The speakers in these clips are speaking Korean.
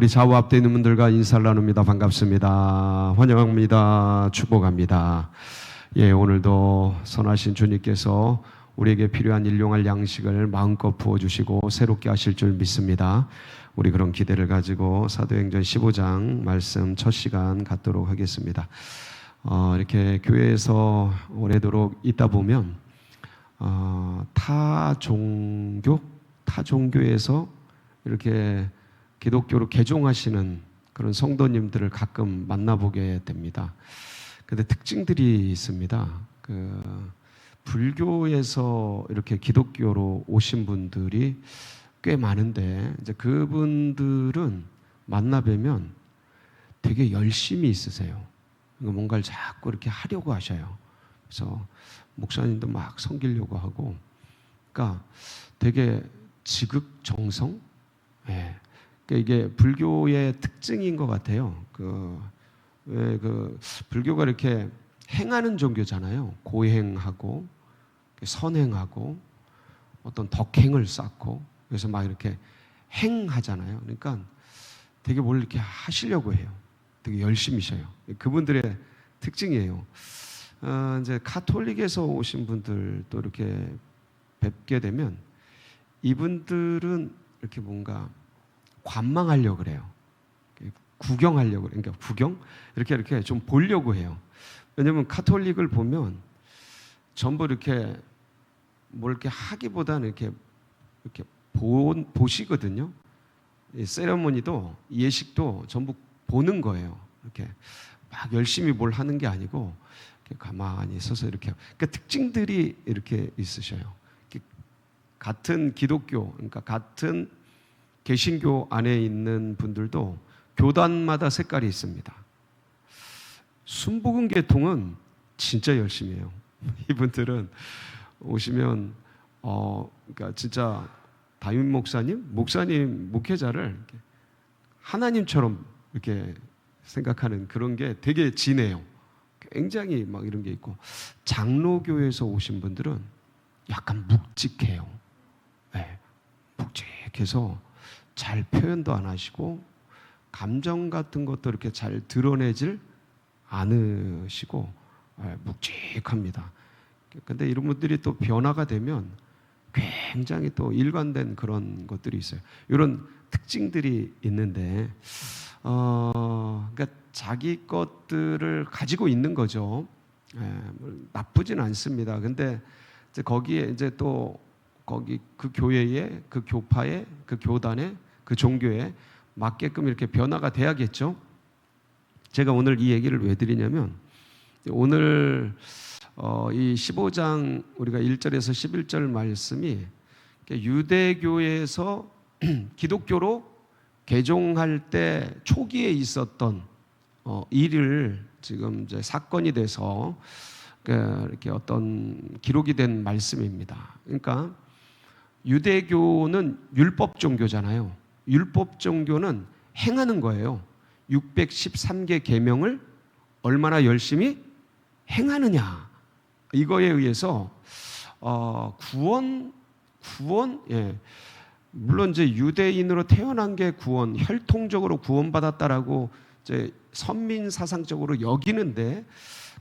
우리 좌우 앞에 있는 분들과 인사를 나눕니다. 반갑습니다. 환영합니다. 축복합니다. 오늘도 선하신 주님께서 우리에게 필요한 일용할 양식을 마음껏 부어주시고 새롭게 하실 줄 믿습니다. 우리 그런 기대를 가지고 사도행전 15장 말씀 첫 시간 갖도록 하겠습니다. 이렇게 교회에서 오래도록 있다 보면 타 종교에서 이렇게 기독교로 개종하시는 그런 성도님들을 가끔 만나보게 됩니다. 근데 특징들이 있습니다. 불교에서 이렇게 기독교로 오신 분들이 꽤 많은데, 이제 그분들은 만나뵈면 되게 열심히 있으세요. 뭔가를 자꾸 이렇게 하려고 하셔요. 그래서 목사님도 막 섬기려고 하고, 그러니까 되게 지극정성? 이게 불교의 특징인 것 같아요. 불교가 이렇게 행하는 종교잖아요. 고행하고 선행하고 어떤 덕행을 쌓고, 그래서 막 이렇게 행하잖아요. 그러니까 되게 뭘 이렇게 하시려고 해요. 되게 열심히셔요. 그분들의 특징이에요. 이제 가톨릭에서 오신 분들도 이렇게 뵙게 되면 이분들은 이렇게 뭔가 관망하려고 그래요. 구경하려고 그래요. 그러니까 구경? 이렇게 좀 보려고 해요. 왜냐면 가톨릭을 보면 전부 이렇게 뭘 이렇게 하기보다는 이렇게 보시거든요. 이 세레모니도 예식도 전부 보는 거예요. 이렇게 막 열심히 뭘 하는 게 아니고 이렇게 가만히 서서 이렇게. 그러니까 특징들이 이렇게 있으셔요. 같은 기독교, 그러니까 같은 개신교 안에 있는 분들도 교단마다 색깔이 있습니다. 순복음계통은 진짜 열심히 해요. 이분들은 오시면 그러니까 진짜 담임 목사님, 목회자를 하나님처럼 이렇게 생각하는 그런 게 되게 진해요. 굉장히 막 이런 게 있고, 장로교에서 오신 분들은 약간 묵직해요. 묵직해서 잘 표현도 안 하시고 감정 같은 것도 이렇게 잘 드러내질 않으시고 묵직합니다. 근데 이런 분들이 또 변화가 되면 굉장히 또 일관된 그런 것들이 있어요. 이런 특징들이 있는데, 그러니까 자기 것들을 가지고 있는 거죠. 나쁘진 않습니다. 근데 이제 거기에 이제 또 거기 그 교회에, 그 교파에, 그 교단에, 그 종교에 맞게끔 이렇게 변화가 돼야겠죠. 제가 오늘 이 얘기를 왜 드리냐면, 오늘 이 15장 우리가 1절에서 11절 말씀이 유대교에서 기독교로 개종할 때 초기에 있었던 일을 지금 이제 사건이 돼서 이렇게 어떤 기록이 된 말씀입니다. 그러니까 유대교는 율법 종교잖아요. 율법 종교는 행하는 거예요. 613개 계명을 얼마나 열심히 행하느냐, 이거에 의해서 구원, 물론 이제 유대인으로 태어난 게 구원, 혈통적으로 구원받았다라고 이제 선민 사상적으로 여기는데,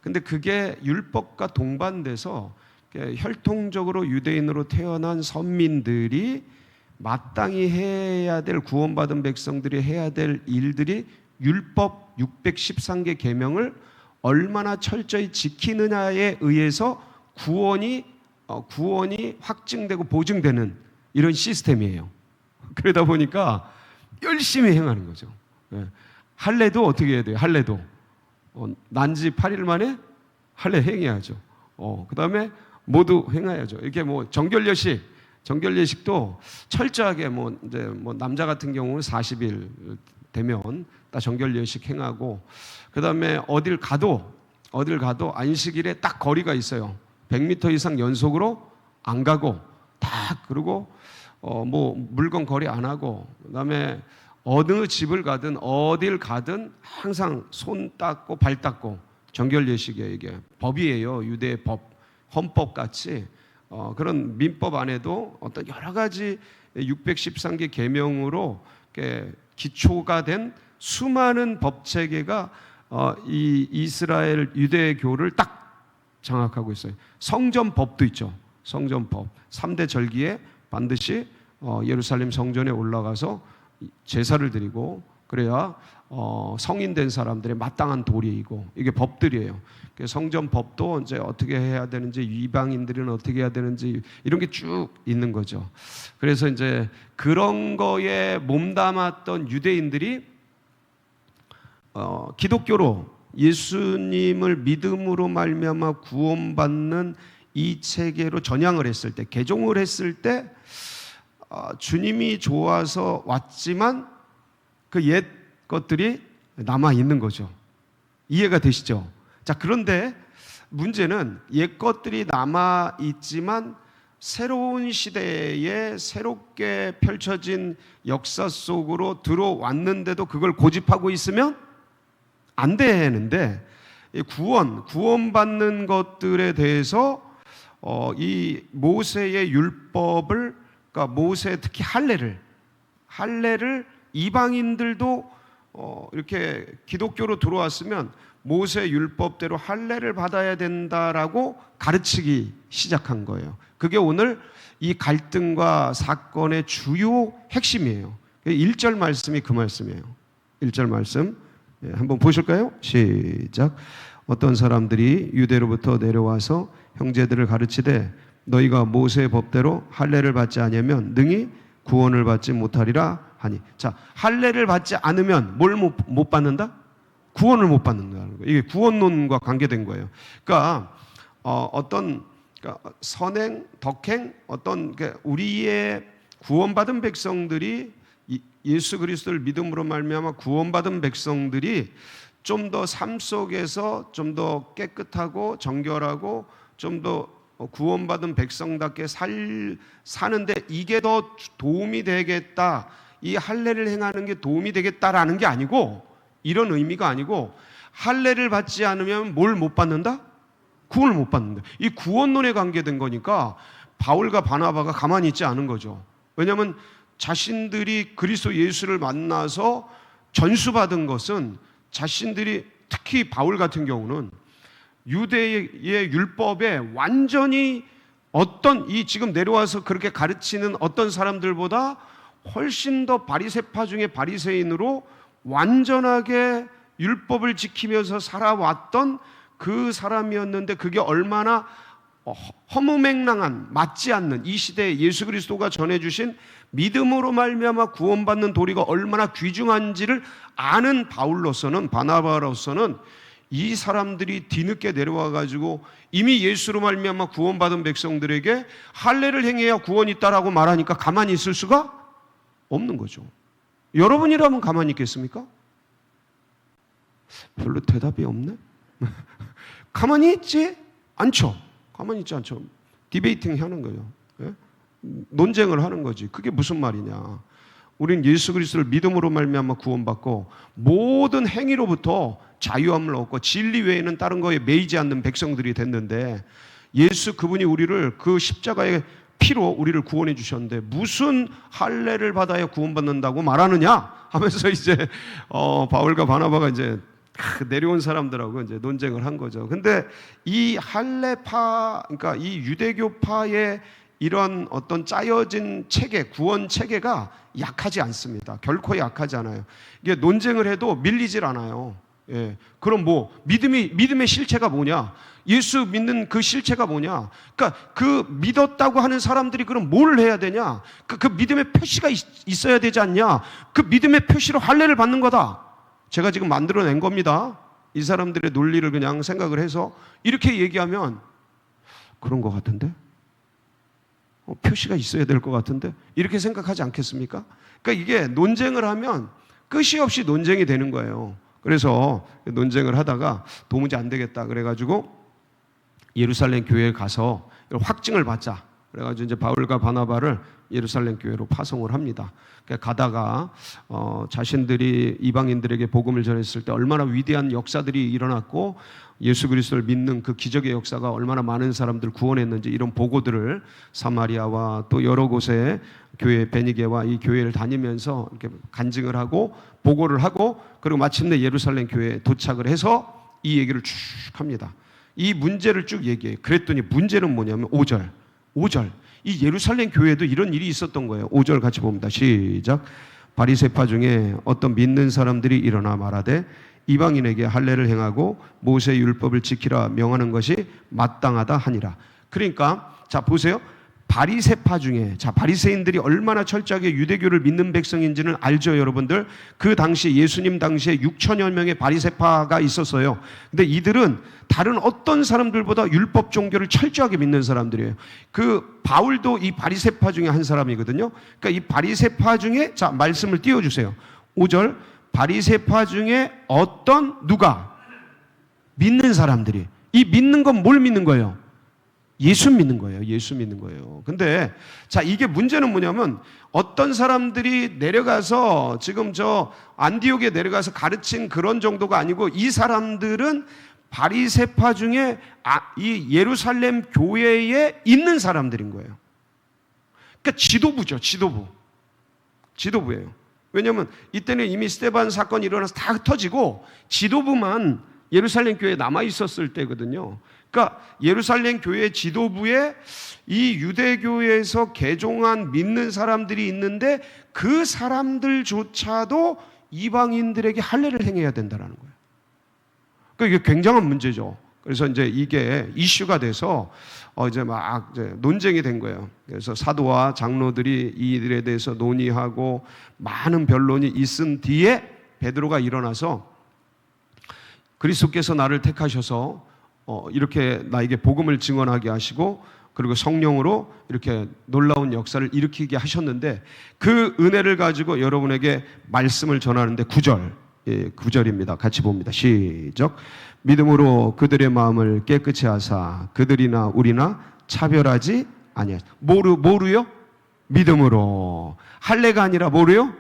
근데 그게 율법과 동반돼서 혈통적으로 유대인으로 태어난 선민들이 마땅히 해야 될, 구원받은 백성들이 해야 될 일들이 율법 613개 계명을 얼마나 철저히 지키느냐에 의해서 구원이 확증되고 보증되는 이런 시스템이에요. 그러다 보니까 열심히 행하는 거죠. 할례도 어떻게 해야 돼요? 할례도 난지 8일 만에 할례 행해야죠. 그 다음에 모두 행해야죠. 이렇게 뭐 정결례식도 철저하게 이제 남자 같은 경우는 40일 되면 딱 정결례식 행하고, 그 다음에 어딜 가도 안식일에 딱 거리가 있어요. 100m 이상 연속으로 안 가고 딱, 그리고 물건 거리 안 하고, 그 다음에 어느 집을 가든 어딜 가든 항상 손 닦고 발 닦고, 정결례식이에요. 이게 법이에요. 유대의 법, 헌법 같이 그런 민법 안에도 어떤 여러 가지 613개 계명으로 기초가 된 수많은 법 체계가 이 이스라엘 유대교를 딱 장악하고 있어요. 성전법도 있죠. 성전법 3대 절기에 반드시 예루살렘 성전에 올라가서 제사를 드리고 그래야 성인된 사람들의 마땅한 도리이고 이게 법들이에요. 성전법도 이제 어떻게 해야 되는지, 이방인들은 어떻게 해야 되는지 이런 게 쭉 있는 거죠. 그래서 이제 그런 거에 몸담았던 유대인들이 기독교로 예수님을 믿음으로 말미암아 구원받는 이 체계로 전향을 했을 때, 개종을 했을 때 주님이 좋아서 왔지만 그 옛 것들이 남아 있는 거죠. 이해가 되시죠? 자, 그런데 문제는 옛 것들이 남아 있지만 새로운 시대에 새롭게 펼쳐진 역사 속으로 들어왔는데도 그걸 고집하고 있으면 안 되는데, 구원받는 것들에 대해서 이 모세의 율법을, 그러니까 모세 특히 할례를 이방인들도 이렇게 기독교로 들어왔으면 모세 율법대로 할례를 받아야 된다라고 가르치기 시작한 거예요. 그게 오늘 이 갈등과 사건의 주요 핵심이에요. 1절 말씀이 그 말씀이에요. 1절 말씀 한번 보실까요? 시작. 어떤 사람들이 유대로부터 내려와서 형제들을 가르치되 너희가 모세의 법대로 할례를 받지 않으면 능히 구원을 받지 못하리라 하니. 자, 할례를 받지 않으면 뭘 못 받는다? 구원을 못 받는다는 거예요. 이게 구원론과 관계된 거예요. 그러니까 그러니까 선행, 덕행, 우리의 구원받은 백성들이 예수 그리스도를 믿음으로 말미암아 구원받은 백성들이 좀 더 삶 속에서 좀 더 깨끗하고 정결하고 좀 더 구원받은 백성답게 사는데 이게 더 도움이 되겠다, 이 할례를 행하는 게 도움이 되겠다라는 게 아니고, 이런 의미가 아니고, 할례를 받지 않으면 뭘 못 받는다? 구원을 못 받는다. 이 구원론에 관계된 거니까 바울과 바나바가 가만히 있지 않은 거죠. 왜냐하면 자신들이 그리스도 예수를 만나서 전수받은 것은, 자신들이 특히 바울 같은 경우는 유대의 율법에 완전히 이 지금 내려와서 그렇게 가르치는 어떤 사람들보다 훨씬 더 바리새파 중에 바리새인으로 완전하게 율법을 지키면서 살아왔던 그 사람이었는데, 그게 얼마나 허무맹랑한, 맞지 않는 이 시대에 예수 그리스도가 전해주신 믿음으로 말미암아 구원받는 도리가 얼마나 귀중한지를 아는 바울로서는, 바나바로서는 이 사람들이 뒤늦게 내려와 가지고 이미 예수로 말미암아 구원받은 백성들에게 할례를 행해야 구원이 있다라고 말하니까 가만히 있을 수가 없는 거죠. 여러분이라면 가만히 있겠습니까? 별로 대답이 없네. 가만히 있지 않죠. 가만히 있지 않죠. 디베이팅 하는 거예요. 예? 논쟁을 하는 거지. 그게 무슨 말이냐. 우린 예수 그리스도를 믿음으로 말미암아 구원받고 모든 행위로부터 자유함을 얻고 진리 외에는 다른 거에 매이지 않는 백성들이 됐는데, 예수 그분이 우리를 그 십자가의 피로 우리를 구원해 주셨는데 무슨 할례를 받아야 구원받는다고 말하느냐 하면서 이제 바울과 바나바가 이제 내려온 사람들하고 이제 논쟁을 한 거죠. 근데 이 할례파, 그러니까 이 유대교파의 이런 어떤 짜여진 체계, 구원 체계가 약하지 않습니다. 결코 약하지 않아요. 이게 논쟁을 해도 밀리질 않아요. 예. 그럼 믿음의 실체가 뭐냐? 예수 믿는 그 실체가 뭐냐? 그러니까 그 믿었다고 하는 사람들이 그럼 뭘 해야 되냐? 그 믿음의 표시가 있어야 되지 않냐? 그 믿음의 표시로 할례를 받는 거다. 제가 지금 만들어낸 겁니다. 이 사람들의 논리를 그냥 생각을 해서 이렇게 얘기하면 그런 것 같은데? 표시가 있어야 될 것 같은데? 이렇게 생각하지 않겠습니까? 그러니까 이게 논쟁을 하면 끝이 없이 논쟁이 되는 거예요. 그래서 논쟁을 하다가 도무지 안 되겠다 그래가지고 예루살렘 교회에 가서 확증을 받자. 그래가지고 이제 바울과 바나바를 예루살렘 교회로 파송을 합니다. 가다가 자신들이 이방인들에게 복음을 전했을 때 얼마나 위대한 역사들이 일어났고 예수 그리스도를 믿는 그 기적의 역사가 얼마나 많은 사람들 구원했는지 이런 보고들을 사마리아와 또 여러 곳에 교회 베니게와 이 교회를 다니면서 이렇게 간증을 하고 보고를 하고 그리고 마침내 예루살렘 교회에 도착을 해서 이 얘기를 쭉 합니다. 이 문제를 쭉 얘기해요. 그랬더니 문제는 뭐냐면 5절 이 예루살렘 교회에도 이런 일이 있었던 거예요. 5절 같이 봅니다. 시작. 바리새파 중에 어떤 믿는 사람들이 일어나 말하되 이방인에게 할례를 행하고 모세의 율법을 지키라 명하는 것이 마땅하다 하니라. 그러니까 자 보세요. 바리새파 중에 바리새인들이 얼마나 철저하게 유대교를 믿는 백성인지는 알죠, 여러분들. 그 당시 예수님 당시에 6천여 명의 바리새파가 있었어요. 근데 이들은 다른 어떤 사람들보다 율법 종교를 철저하게 믿는 사람들이에요. 그 바울도 이 바리새파 중에 한 사람이거든요. 그러니까 이 바리새파 중에 자 말씀을 띄워주세요. 5절 바리새파 중에 어떤 누가 믿는 사람들이 이 믿는 건 뭘 믿는 거예요? 예수 믿는 거예요. 예수 믿는 거예요. 근데 자 이게 문제는 뭐냐면 어떤 사람들이 내려가서 지금 저 안디옥에 내려가서 가르친 그런 정도가 아니고 이 사람들은 바리새파 중에 이 예루살렘 교회에 있는 사람들인 거예요. 그러니까 지도부죠. 지도부예요. 왜냐하면 이때는 이미 스데반 사건이 일어나서 다 흩어지고 지도부만 예루살렘 교회에 남아 있었을 때거든요. 그러니까 예루살렘 교회 지도부에 이 유대교에서 개종한 믿는 사람들이 있는데 그 사람들조차도 이방인들에게 할례를 행해야 된다는 거예요. 그러니까 이게 굉장한 문제죠. 그래서 이제 이게 이슈가 돼서 이제 막 이제 논쟁이 된 거예요. 그래서 사도와 장로들이 이들에 대해서 논의하고 많은 변론이 있은 뒤에 베드로가 일어나서 그리스도께서 나를 택하셔서 이렇게 나에게 복음을 증언하게 하시고 그리고 성령으로 이렇게 놀라운 역사를 일으키게 하셨는데 그 은혜를 가지고 여러분에게 말씀을 전하는데 9절입니다. 같이 봅니다. 시작. 믿음으로 그들의 마음을 깨끗이 하사 그들이나 우리나 차별하지 아니하시다. 뭐로요? 믿음으로. 할례가 아니라 뭐로요?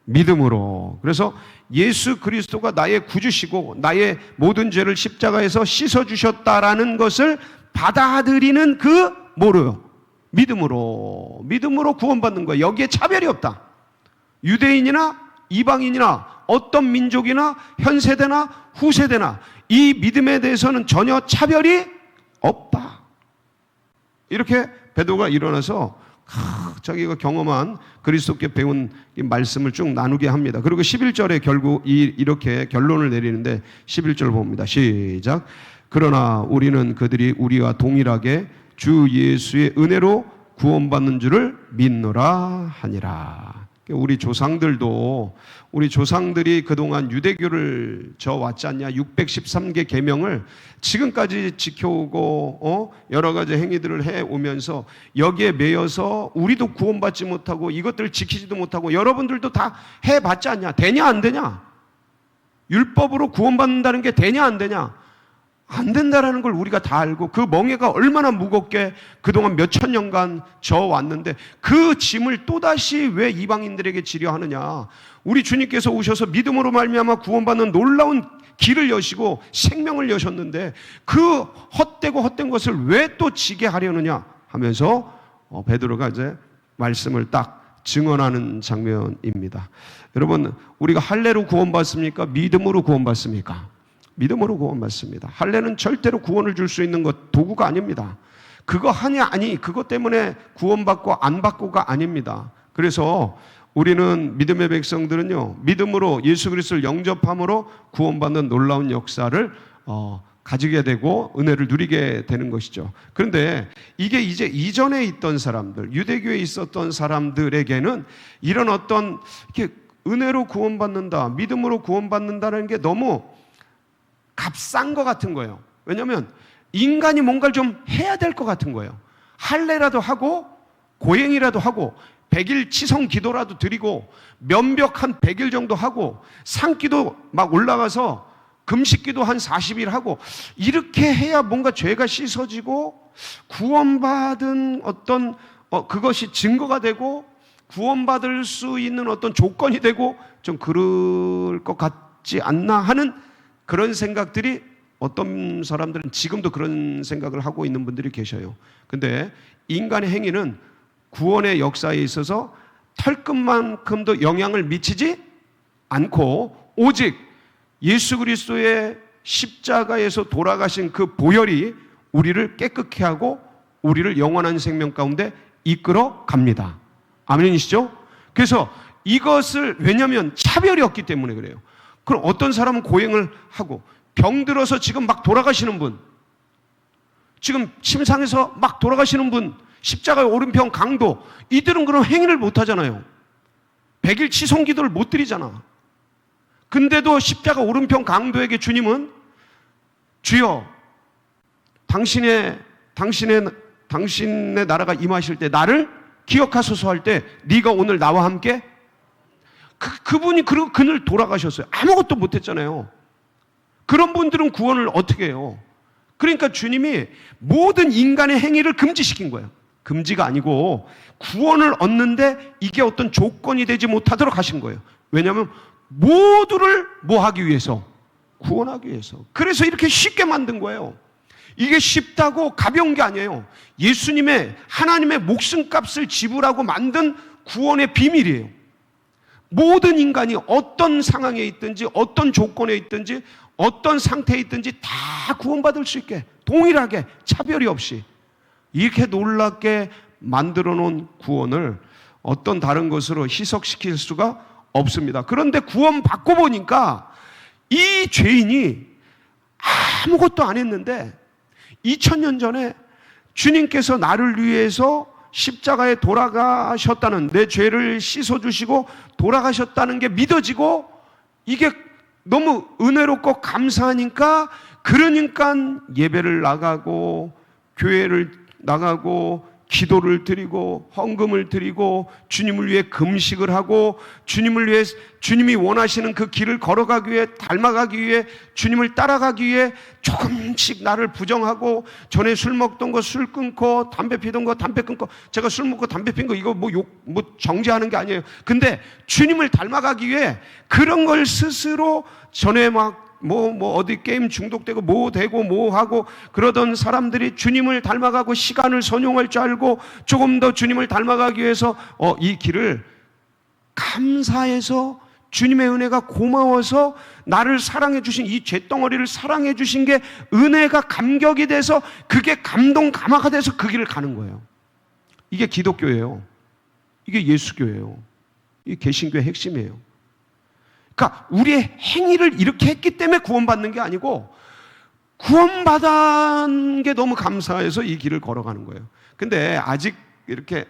믿음으로. 그래서 예수 그리스도가 나의 구주시고 나의 모든 죄를 십자가에서 씻어주셨다라는 것을 받아들이는 그 뭐로요? 믿음으로. 믿음으로 구원받는 거예요. 여기에 차별이 없다. 유대인이나 이방인이나 어떤 민족이나 현세대나 후세대나 이 믿음에 대해서는 전혀 차별이 없다. 이렇게 베드로가 일어나서 자기가 경험한 그리스도께 배운 말씀을 쭉 나누게 합니다. 그리고 11절에 결국 이렇게 결론을 내리는데 11절 봅니다. 시작. 그러나 우리는 그들이 우리와 동일하게 주 예수의 은혜로 구원받는 줄을 믿노라 하니라. 우리 조상들이 그동안 유대교를 져왔지 않냐. 613개 계명을 지금까지 지켜오고 여러 가지 행위들을 해오면서 여기에 매여서 우리도 구원받지 못하고 이것들을 지키지도 못하고 여러분들도 다 해봤지 않냐. 되냐 안 되냐. 율법으로 구원받는다는 게 되냐 안 되냐. 안 된다라는 걸 우리가 다 알고 그 멍에가 얼마나 무겁게 그동안 몇천 년간 져왔는데 그 짐을 또다시 왜 이방인들에게 지려 하느냐. 우리 주님께서 오셔서 믿음으로 말미암아 구원받는 놀라운 길을 여시고 생명을 여셨는데 그 헛된 것을 왜 또 지게 하려느냐 하면서 베드로가 이제 말씀을 딱 증언하는 장면입니다. 여러분, 우리가 할례로 구원받습니까? 믿음으로 구원받습니까? 믿음으로 구원받습니다. 할례는 절대로 구원을 줄 수 있는 것 도구가 아닙니다. 그거 하냐 아니 그것 때문에 구원받고 안 받고가 아닙니다. 그래서 우리는 믿음의 백성들은요 믿음으로 예수 그리스도를 영접함으로 구원받는 놀라운 역사를 가지게 되고 은혜를 누리게 되는 것이죠. 그런데 이게 이제 이전에 있던 사람들, 유대교에 있었던 사람들에게는 이런 어떤 이렇게 은혜로 구원받는다, 믿음으로 구원받는다는 게 너무 값싼 것 같은 거예요. 왜냐하면 인간이 뭔가를 좀 해야 될 것 같은 거예요. 할례라도 하고 고행이라도 하고 100일 치성 기도라도 드리고 면벽 한 100일 정도 하고 산기도 막 올라가서 금식기도 한 40일 하고 이렇게 해야 뭔가 죄가 씻어지고 구원받은 어떤 그것이 증거가 되고 구원받을 수 있는 어떤 조건이 되고 좀 그럴 것 같지 않나 하는 그런 생각들이 어떤 사람들은 지금도 그런 생각을 하고 있는 분들이 계셔요. 근데 인간의 행위는 구원의 역사에 있어서 털끝만큼도 영향을 미치지 않고 오직 예수 그리스도의 십자가에서 돌아가신 그 보혈이 우리를 깨끗게 하고 우리를 영원한 생명 가운데 이끌어 갑니다. 아멘이시죠? 그래서 이것을 왜냐하면 차별이 없기 때문에 그래요. 그럼 어떤 사람은 고행을 하고 병들어서 지금 막 돌아가시는 분, 지금 침상에서 막 돌아가시는 분, 십자가의 오른편 강도, 이들은 그런 행위를 못 하잖아요. 100일 치송 기도를 못 드리잖아. 근데도 십자가 오른편 강도에게 주님은 주여 당신의 나라가 임하실 때 나를 기억하소서 할 때 네가 오늘 나와 함께 그분이 그늘 돌아가셨어요. 아무것도 못했잖아요. 그런 분들은 구원을 어떻게 해요? 그러니까 주님이 모든 인간의 행위를 금지시킨 거예요. 금지가 아니고 구원을 얻는데 이게 어떤 조건이 되지 못하도록 하신 거예요. 왜냐하면 모두를 뭐 하기 위해서? 구원하기 위해서. 그래서 이렇게 쉽게 만든 거예요. 이게 쉽다고 가벼운 게 아니에요. 예수님의 하나님의 목숨값을 지불하고 만든 구원의 비밀이에요. 모든 인간이 어떤 상황에 있든지 어떤 조건에 있든지 어떤 상태에 있든지 다 구원받을 수 있게 동일하게 차별이 없이 이렇게 놀랍게 만들어 놓은 구원을 어떤 다른 것으로 희석시킬 수가 없습니다. 그런데 구원받고 보니까 이 죄인이 아무것도 안 했는데 2000년 전에 주님께서 나를 위해서 십자가에 돌아가셨다는, 내 죄를 씻어주시고 돌아가셨다는 게 믿어지고 이게 너무 은혜롭고 감사하니까 그러니까 예배를 나가고 교회를 나가고 기도를 드리고 헌금을 드리고 주님을 위해 금식을 하고 주님을 위해 주님이 원하시는 그 길을 걸어가기 위해 닮아가기 위해 주님을 따라가기 위해 조금씩 나를 부정하고 전에 술 먹던 거 술 끊고 담배 피던 거 담배 끊고 제가 술 먹고 담배 핀 거 이거 뭐 정죄하는 게 아니에요. 근데 주님을 닮아가기 위해 그런 걸 스스로 전에 막 어디 게임 중독되고 뭐 되고 뭐 하고 그러던 사람들이 주님을 닮아가고 시간을 선용할 줄 알고 조금 더 주님을 닮아가기 위해서 이 길을 감사해서 주님의 은혜가 고마워서 나를 사랑해 주신 이 죄덩어리를 사랑해 주신 게 은혜가 감격이 돼서 그게 감동 감화가 돼서 그 길을 가는 거예요. 이게 기독교예요. 이게 예수교예요. 이게 개신교의 핵심이에요. 그러니까 우리의 행위를 이렇게 했기 때문에 구원받는 게 아니고 구원받은 게 너무 감사해서 이 길을 걸어가는 거예요. 근데 아직 이렇게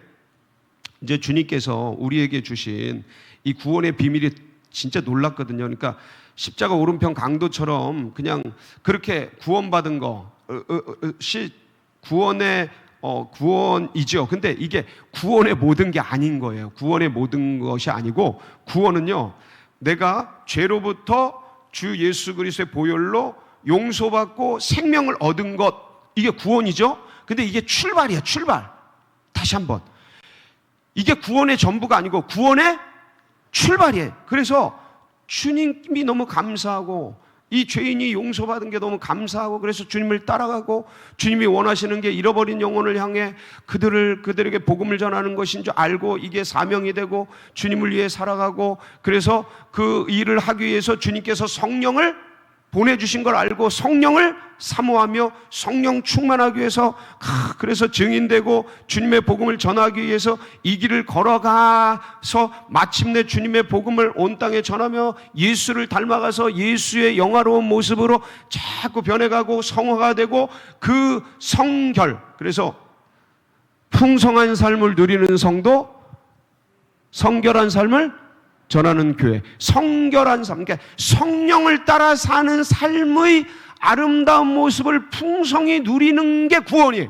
이제 주님께서 우리에게 주신 이 구원의 비밀이 진짜 놀랍거든요. 그러니까 십자가 오른편 강도처럼 그냥 그렇게 구원받은 거 구원이죠. 근데 이게 구원의 모든 게 아닌 거예요. 구원의 모든 것이 아니고 구원은요, 내가 죄로부터 주 예수 그리스도의 보혈로 용서받고 생명을 얻은 것, 이게 구원이죠. 근데 이게 출발이야, 출발. 다시 한번, 이게 구원의 전부가 아니고 구원의 출발이에요. 그래서 주님이 너무 감사하고 이 죄인이 용서받은 게 너무 감사하고 그래서 주님을 따라가고 주님이 원하시는 게 잃어버린 영혼을 향해 그들에게 복음을 전하는 것인 줄 알고 이게 사명이 되고 주님을 위해 살아가고 그래서 그 일을 하기 위해서 주님께서 성령을 보내주신 걸 알고 성령을 사모하며 성령 충만하기 위해서 그래서 증인되고 주님의 복음을 전하기 위해서 이 길을 걸어가서 마침내 주님의 복음을 온 땅에 전하며 예수를 닮아가서 예수의 영화로운 모습으로 자꾸 변해가고 성화가 되고 그 성결, 그래서 풍성한 삶을 누리는 성도, 성결한 삶을 전하는 교회, 성결한 삶, 그러니까 성령을 따라 사는 삶의 아름다운 모습을 풍성히 누리는 게 구원이에요.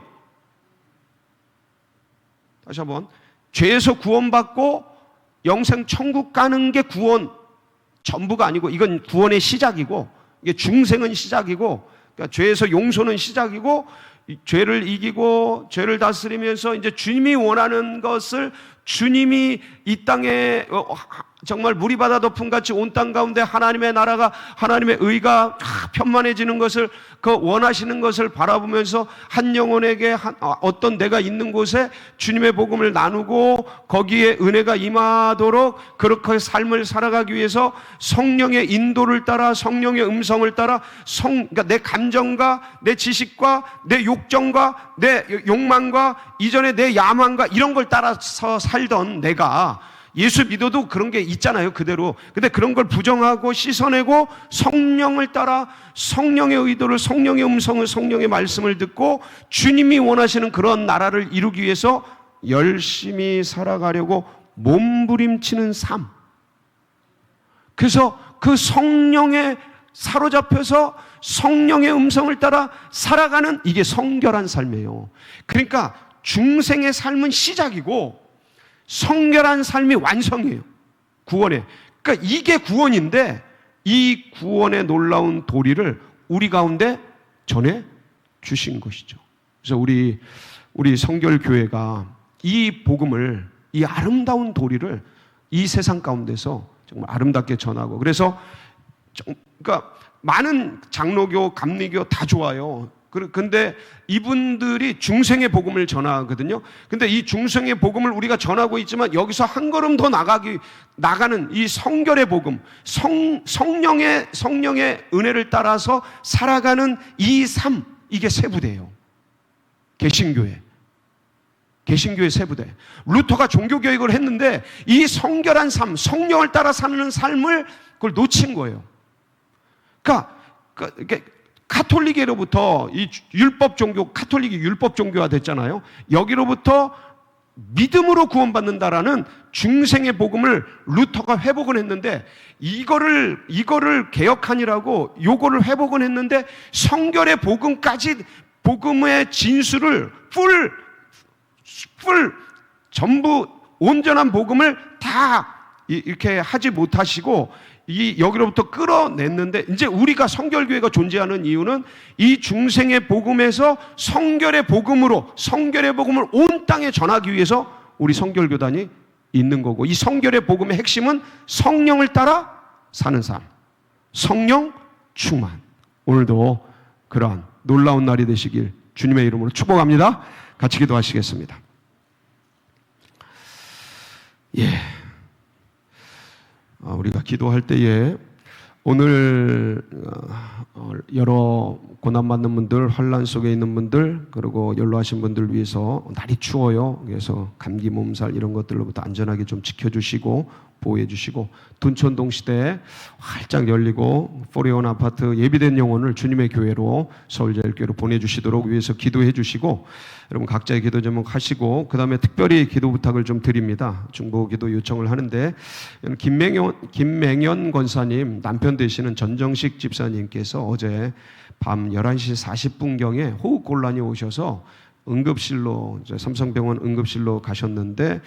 다시 한번, 죄에서 구원받고 영생 천국 가는 게 구원 전부가 아니고 이건 구원의 시작이고 이게 중생은 시작이고, 그러니까 죄에서 용서는 시작이고, 죄를 이기고 죄를 다스리면서 이제 주님이 원하는 것을, 주님이 이 땅에 정말 물이 바다 덮음 같이 온 땅 가운데 하나님의 나라가, 하나님의 의가 편만해지는 것을, 그 원하시는 것을 바라보면서 한 영혼에게 어떤 내가 있는 곳에 주님의 복음을 나누고 거기에 은혜가 임하도록 그렇게 삶을 살아가기 위해서 성령의 인도를 따라, 성령의 음성을 따라, 그러니까 내 감정과 내 지식과 내 욕정과 내 욕망과 이전에 내 야망과 이런 걸 따라서 살던 내가, 예수 믿어도 그런 게 있잖아요, 그대로. 근데 그런 걸 부정하고 씻어내고 성령을 따라, 성령의 의도를, 성령의 음성을, 성령의 말씀을 듣고 주님이 원하시는 그런 나라를 이루기 위해서 열심히 살아가려고 몸부림치는 삶. 그래서 그 성령에 사로잡혀서 성령의 음성을 따라 살아가는, 이게 성결한 삶이에요. 그러니까 중생의 삶은 시작이고 성결한 삶이 완성이에요, 구원에. 그러니까 이게 구원인데, 이 구원의 놀라운 도리를 우리 가운데 전해 주신 것이죠. 그래서 우리 성결교회가 이 복음을, 이 아름다운 도리를 이 세상 가운데서 정말 아름답게 전하고, 그래서 그러니까 많은 장로교, 감리교 다 좋아요. 근데 이분들이 중생의 복음을 전하거든요. 근데 이 중생의 복음을 우리가 전하고 있지만 여기서 한 걸음 더 나가는 이 성결의 복음, 성령의 은혜를 따라서 살아가는 이 삶, 이게 세부대예요. 개신교회 세부대. 루터가 종교개혁을 했는데 이 성결한 삶, 성령을 따라 사는 삶을 그걸 놓친 거예요. 그러니까 가톨릭으로부터 이 율법 종교, 카톨릭이 율법 종교가 됐잖아요. 여기로부터 믿음으로 구원받는다라는 중생의 복음을 루터가 회복을 했는데, 이거를 개혁하니라고 요거를 회복을 했는데, 성결의 복음까지, 복음의 진수를 전부 온전한 복음을 다 이렇게 하지 못하시고 여기로부터 끌어냈는데, 이제 우리가 성결교회가 존재하는 이유는 이 중생의 복음에서 성결의 복음을 온 땅에 전하기 위해서 우리 성결교단이 있는 거고, 이 성결의 복음의 핵심은 성령을 따라 사는 삶, 성령 충만. 오늘도 그러한 놀라운 날이 되시길 주님의 이름으로 축복합니다. 같이 기도하시겠습니다. 우리가 기도할 때에 오늘 여러 고난받는 분들, 환난 속에 있는 분들, 그리고 연로하신 분들 위해서, 날이 추워요. 그래서 감기, 몸살 이런 것들로부터 안전하게 좀 지켜주시고 보호해 주시고, 둔촌동 시대에 활짝 열리고 포리온 아파트 예비된 영혼을 주님의 교회로, 서울제일교회로 보내주시도록 위해서 기도해 주시고, 여러분 각자의 기도 제목 하시고, 그 다음에 특별히 기도 부탁을 좀 드립니다. 중보 기도 요청을 하는데, 김맹현 권사님 남편 되시는 전정식 집사님께서 어제 밤 11시 40분경에 호흡곤란이 오셔서 응급실로, 삼성병원 응급실로 가셨는데,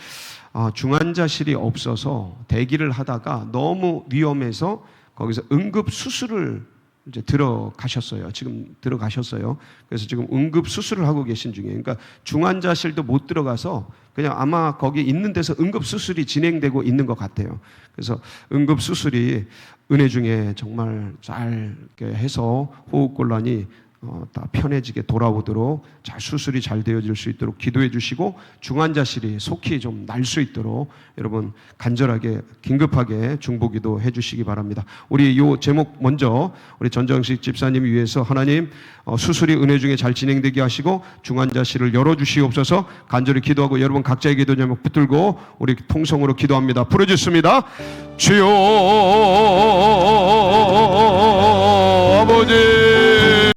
중환자실이 없어서 대기를 하다가 너무 위험해서 거기서 응급 수술을 이제 지금 들어가셨어요. 그래서 지금 응급 수술을 하고 계신 중이에요. 그러니까 중환자실도 못 들어가서 그냥 아마 거기 있는 데서 응급 수술이 진행되고 있는 것 같아요. 그래서 응급 수술이 은혜 중에 정말 잘 해서 호흡곤란이 다 편해지게 돌아오도록 수술이 잘 되어질 수 있도록 기도해 주시고, 중환자실이 속히 좀 날 수 있도록 여러분 간절하게 긴급하게 중보기도 해 주시기 바랍니다. 우리 요 제목 먼저 우리 전정식 집사님 위해서 하나님 수술이 은혜 중에 잘 진행되게 하시고 중환자실을 열어주시옵소서 간절히 기도하고, 여러분 각자의 기도 제목 붙들고 우리 통성으로 기도합니다. 부르짖습니다. 주여 아버지